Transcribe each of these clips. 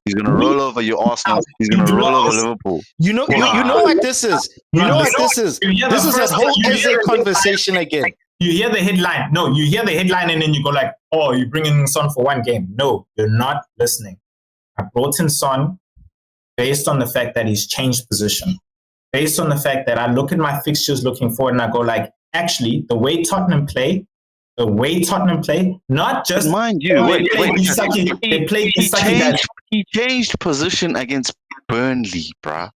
He's going to roll over your Arsenal. He's going to roll over Liverpool. You know what this is. You know what this is. This is a whole Eze conversation again. You hear the headline. No, you hear the headline and then you go like, oh, you're bringing in Son for one game. No, you're not listening. I brought in Son based on the fact that he's changed position. Based on the fact that I look at my fixtures looking forward and I go like, actually, the way Tottenham play, not just... Mind you, he changed position against Burnley, bruh.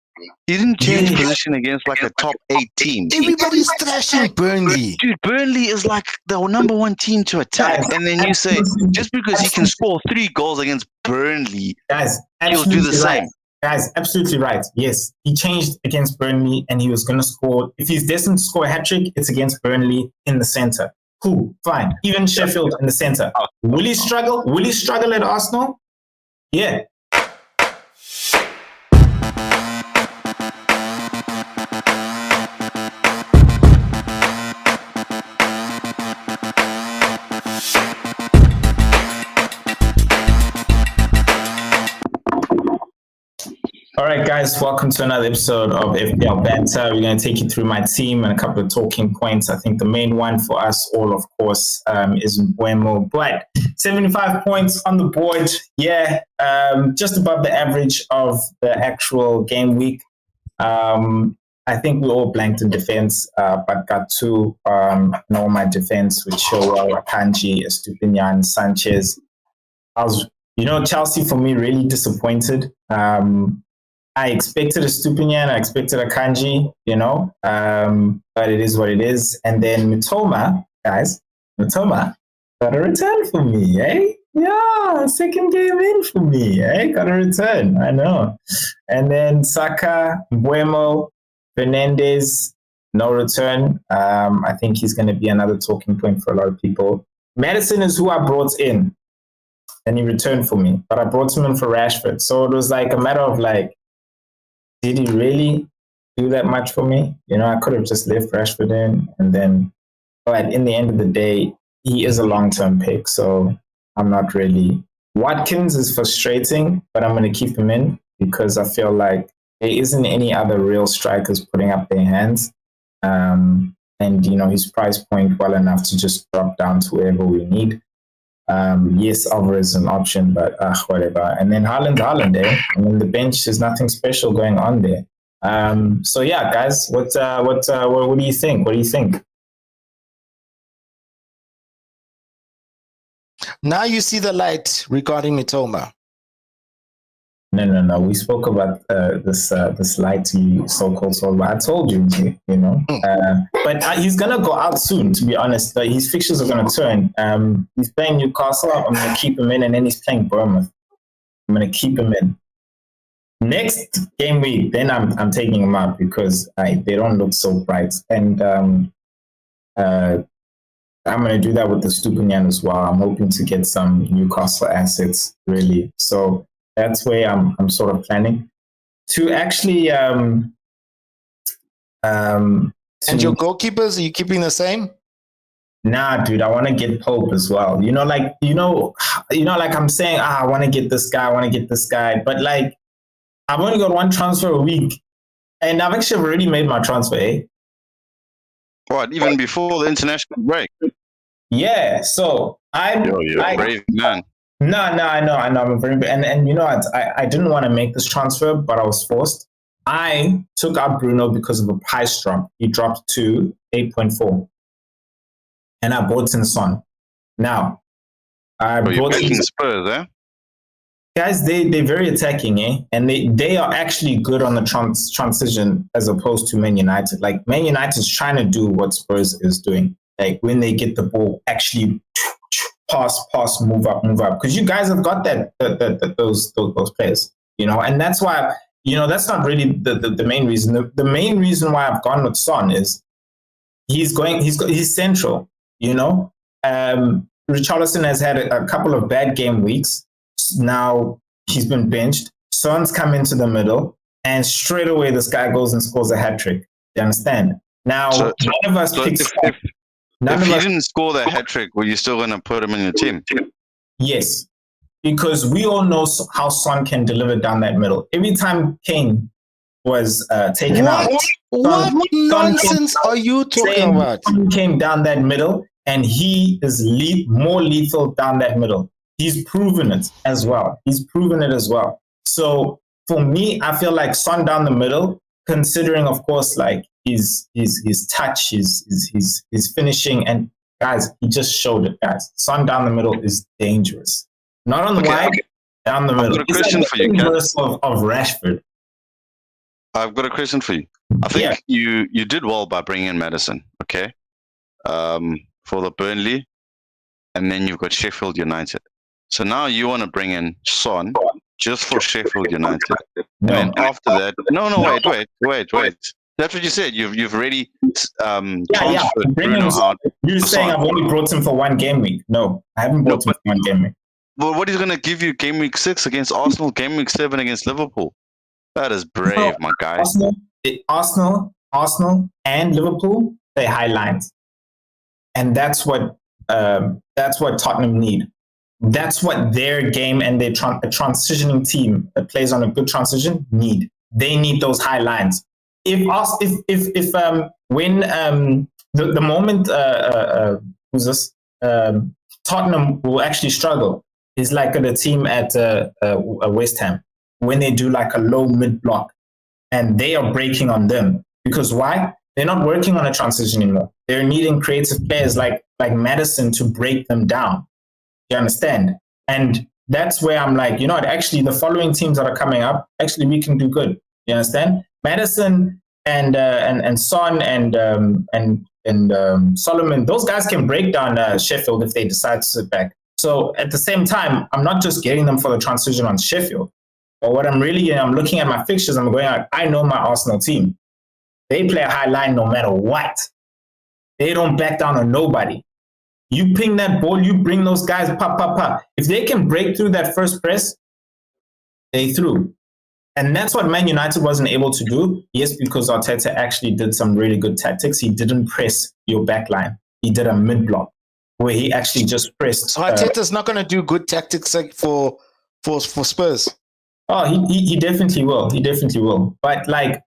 He didn't change position against like a top 8 team. Everybody's thrashing Burnley. Dude, Burnley is like the number 1 team to attack. And then you say, just because he can score 3 goals against Burnley, he'll do the same. Guys, absolutely right. Yes, he changed against Burnley and he was going to score. If he's destined to score a hat-trick, it's against Burnley in the center. Cool, fine. Even Sheffield in the center. Will he struggle? Will he struggle at Arsenal? Yeah. All right, guys, welcome to another episode of FPL Banter. We're going to take you through my team and a couple of talking points. I think the main one for us all, of course, is Mbeumo. But 75 points on the board. Yeah, just above the average of the actual game week. I think we all blanked in defense, but got 2 in all my defense, which show Akanji, Estupinian, Sanchez. Chelsea for me really disappointed. I expected a Stupinian, I expected a Kanji, but it is what it is. And then Mitoma got a return for me, eh? Yeah, second game in for me, eh? Got a return, I know. And then Saka, Mbeumo, Fernandes, no return. I think he's going to be another talking point for a lot of people. Madison is who I brought in, and he returned for me, but I brought him in for Rashford. So it was like a matter of like, did he really do that much for me? I could have just left Rashford in and then, but in the end of the day, he is a long-term pick. So I'm not really. Watkins is frustrating, but I'm going to keep him in because I feel like there isn't any other real strikers putting up their hands. And, his price point well enough to just drop down to wherever we need. Yes, Alvarez is an option, but whatever. And then Haaland, eh? I mean, the bench is nothing special going on there. So yeah, guys, what do you think? What do you think? Now you see the light regarding Mitoma. No. We spoke about this light you so-called sold. I told you, but he's gonna go out soon. To be honest, his fixtures are gonna turn. He's playing Newcastle. I'm gonna keep him in, and then he's playing Bournemouth. I'm gonna keep him in. Next game week, then I'm taking him out because they don't look so bright, and I'm gonna do that with the Stupinian as well. I'm hoping to get some Newcastle assets really. So. That's where I'm sort of planning to actually. And your goalkeepers, are you keeping the same? Nah, dude, I want to get Pope as well. Like I'm saying, I want to get this guy, but like I've only got 1 transfer a week, and I've actually already made my transfer. Eh? What? Even before the international break? Yeah. So you're a brave man. No, I know. I'm very, and you know what? I didn't want to make this transfer, but I was forced. I took out Bruno because of a price drop. He dropped to 8.4, and I bought in Son. Now, you're backing Spurs, eh? Guys, they're very attacking, eh? And they are actually good on the transition as opposed to Man United. Like Man United is trying to do what Spurs is doing. Like when they get the ball, actually pass, move up. Because you guys have got those players, and that's why, that's not really the main reason. The main reason why I've gone with Son is he's central, Richarlison has had a couple of bad game weeks. Now he's been benched. Son's come into the middle, and straight away this guy goes and scores a hat-trick. You understand? Now, none of us picks If he didn't score that hat-trick, were you still going to put him in your team? Yes, because we all know how Son can deliver down that middle. Every time Kane was taken out, what nonsense are you talking about? Son came down that middle, and he is more lethal down that middle. He's proven it as well. So for me, I feel like Son down the middle, considering, of course, like his touch, his finishing, and guys, he just showed it, guys. Son down the middle is dangerous. Not on the wide, down the middle. I've got a question for you, Kat. Of Rashford. I've got a question for you. I think you did well by bringing in Maddison, okay? For the Burnley, and then you've got Sheffield United. So now you want to bring in Son just for Sheffield United. And then after that, wait. That's what you said. You've already transferred Bruno out. You're saying I've only brought him for one game week. No, I haven't brought him for one game week. Well, what is going to give you game week 6 against Arsenal, game week 7 against Liverpool? That is brave, my guy. Arsenal and Liverpool, they high lines. And that's what Tottenham need. That's what their game and their transitioning team that plays on a good transition need. They need those high lines. The moment Tottenham will actually struggle is like a team at West Ham when they do like a low mid block and they are breaking on them. Because why? They're not working on a transition anymore. They're needing creative players like Maddison to break them down. You understand? And that's where I'm like, you know what, actually the following teams that are coming up, actually we can do good. You understand? Maddison and Son and Solomon, those guys can break down Sheffield if they decide to sit back. So at the same time, I'm not just getting them for the transition on Sheffield. But what I'm really getting, I'm looking at my fixtures, I'm going like, I know my Arsenal team. They play a high line no matter what. They don't back down on nobody. You ping that ball, you bring those guys, pop. If they can break through that first press, they through. And that's what Man United wasn't able to do. Yes, because Arteta actually did some really good tactics. He didn't press your back line. He did a mid-block where he actually just pressed. So Arteta's not going to do good tactics like for Spurs. Oh, he definitely will. He definitely will. But like,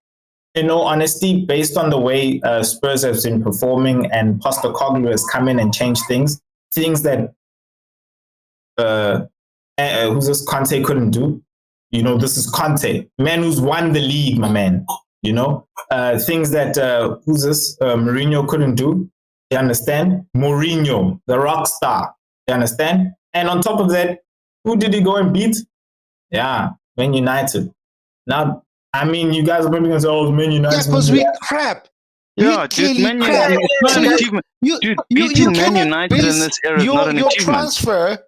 in all honesty, based on the way Spurs have been performing and Postecoglou has come in and changed things that who's this Conte couldn't do. You know, this is Conte, man who's won the league, my man. You know, things that Mourinho couldn't do. You understand? Mourinho, the rock star. You understand? And on top of that, who did he go and beat? Yeah, Man United. Now, I mean, you guys are probably going to say, oh, Man United. Yeah, because we crap. Yeah, dude, Man United is not an achievement. Dude, beating Man United in this era is not an achievement. Your transfer,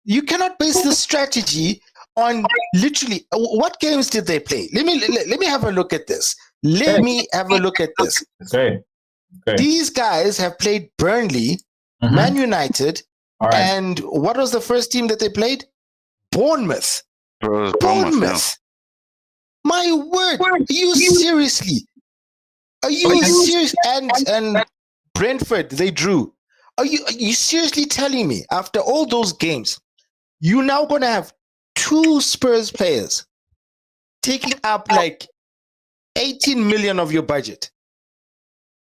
you cannot base this strategy on literally, what games did they play? Let me have a look at this. Okay. These guys have played Burnley, Man United, and what was the first team that they played? Bournemouth. Bournemouth. My word, are you seriously? Are you serious? And Brentford, they drew. Are you seriously telling me after all those games, you're now going to have 2 Spurs players taking up like 18 million of your budget?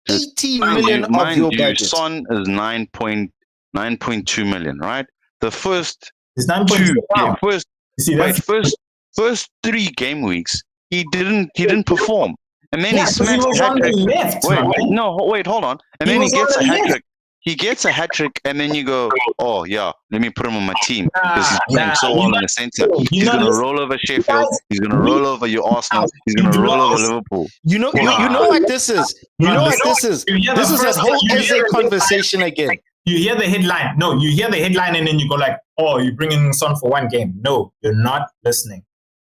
18 million of your budget. Son is 9.2 million, right? The first it's 9.2. First 3 game weeks, he didn't perform, and then he smashed a hat trick. Wait, hold on, and then he gets a hat trick. He gets a hat trick, and then you go, oh yeah, let me put him on my team because he's playing so well in the center. He's gonna roll over Sheffield. He's gonna roll over your Arsenal. He's gonna roll over Liverpool. You know what this is. This is a whole essay conversation again. You hear the headline. No, you hear the headline, and then you go like, oh, you're bringing Son for one game. No, you're not listening.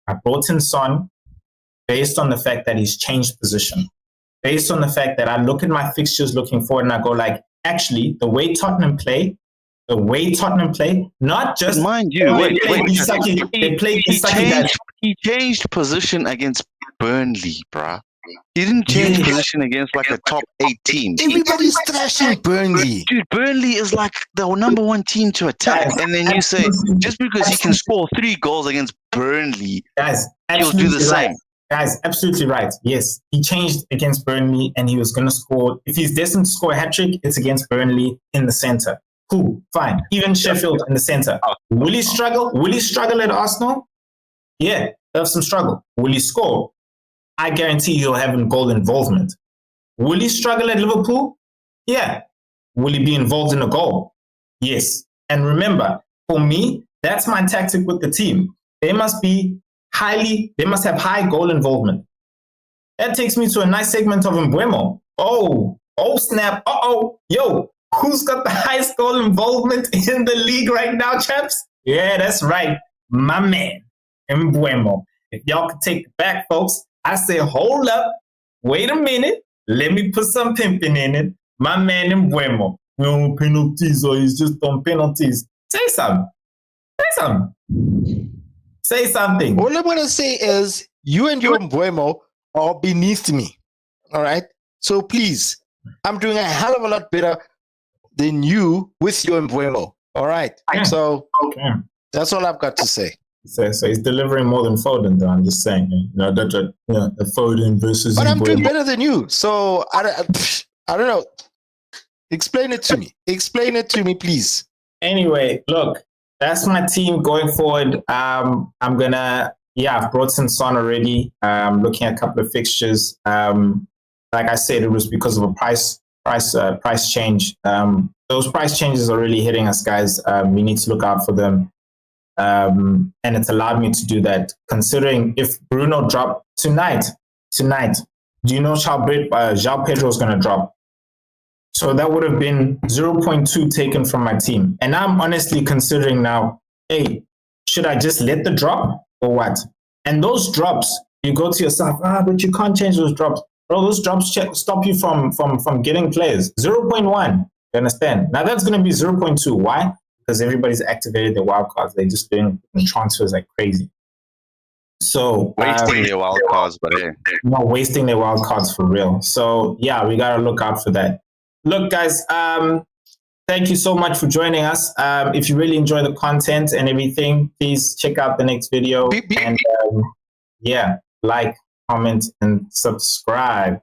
I brought in Son based on the fact that he's changed position. Based on the fact that I look at my fixtures looking forward and I go like, actually, the way Tottenham play, not just... Mind you, he changed position against Burnley, bruh. He didn't change position against like a top 8 team. Everybody's thrashing Burnley. Dude, Burnley is like the number 1 team to attack. And then you say, just because he can score 3 goals against Burnley, he'll do the same. Guys, absolutely right. Yes, he changed against Burnley and he was going to score. If he's destined to score a hat-trick, it's against Burnley in the center. Cool, fine. Even Sheffield in the center. Will he struggle? Will he struggle at Arsenal? Yeah, he'll have some struggle. Will he score? I guarantee he'll have a goal involvement. Will he struggle at Liverpool? Yeah. Will he be involved in a goal? Yes. And remember, for me, that's my tactic with the team. They must have high goal involvement. That takes me to a nice segment of Mbeumo. Oh snap. Yo, who's got the highest goal involvement in the league right now, chaps? Yeah, that's right. My man, Mbeumo. If y'all could take it back, folks, I say, hold up. Wait a minute. Let me put some pimping in it. My man Mbeumo. No penalties, or he's just on penalties. Say something. Say something. All I'm going to say is you and your Mbeumo are beneath me. All right? So please, I'm doing a hell of a lot better than you with your Mbeumo. All right? So that's all I've got to say. So he's delivering more than Foden, though. I'm just saying. The Foden versus But I'm Mbeumo. doing better than you. So I don't know. Explain it to me. Explain it to me, please. Anyway, look. That's my team going forward. I've brought in Son already. Looking at a couple of fixtures. Like I said, it was because of a price change. Those price changes are really hitting us, guys. We need to look out for them. And it's allowed me to do that. Considering if Bruno dropped tonight, do you know João Pedro is going to drop? So that would have been 0.2 taken from my team. And I'm honestly considering now, hey, should I just let the drop or what? And those drops, you go to yourself, but you can't change those drops. Bro, those drops stop you from getting players. 0.1, you understand? Now that's going to be 0.2. Why? Because everybody's activated their wild cards. They're just doing transfers like crazy. So wasting their wild cards, but hey. No, wasting their wild cards for real. So yeah, we got to look out for that. Look, guys, thank you so much for joining us. If you really enjoy the content and everything, please check out the next video. And like, comment, and subscribe.